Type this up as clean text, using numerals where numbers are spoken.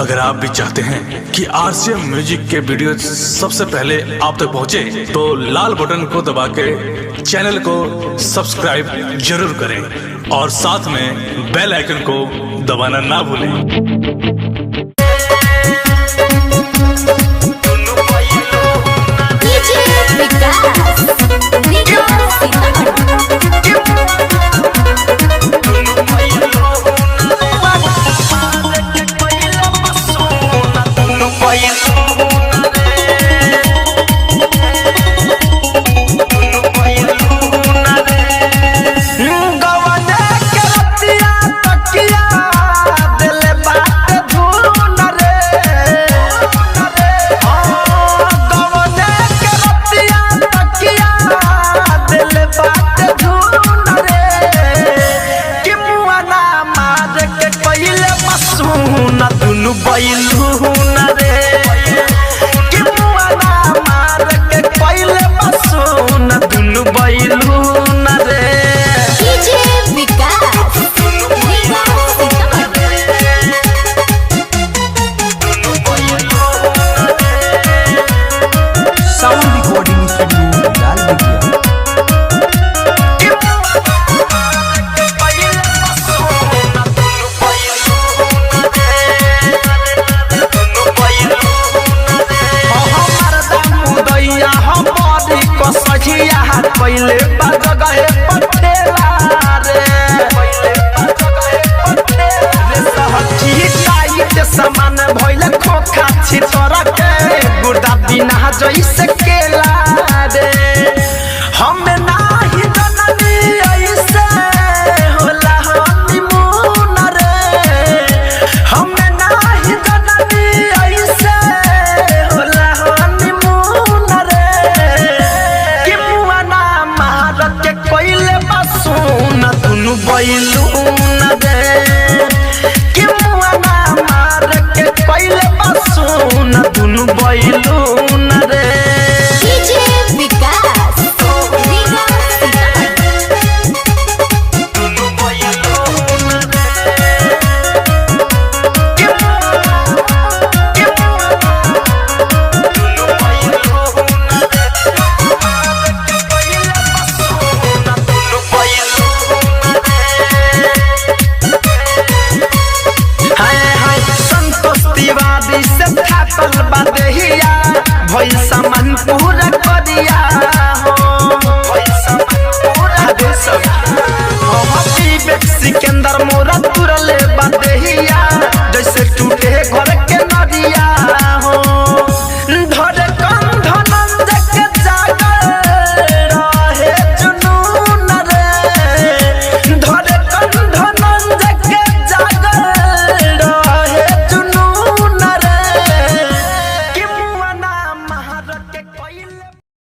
अगर आप भी चाहते हैं कि आरसीएम म्यूजिक के वीडियो सबसे पहले आप तक पहुंचे, तो लाल बटन को दबा के चैनल को सब्सक्राइब जरूर करें और साथ में बेल आइकन को दबाना ना भूलें। पहले गए पटेला रे सामान भइल खोखा छितर के गुर्दा बिना जैसे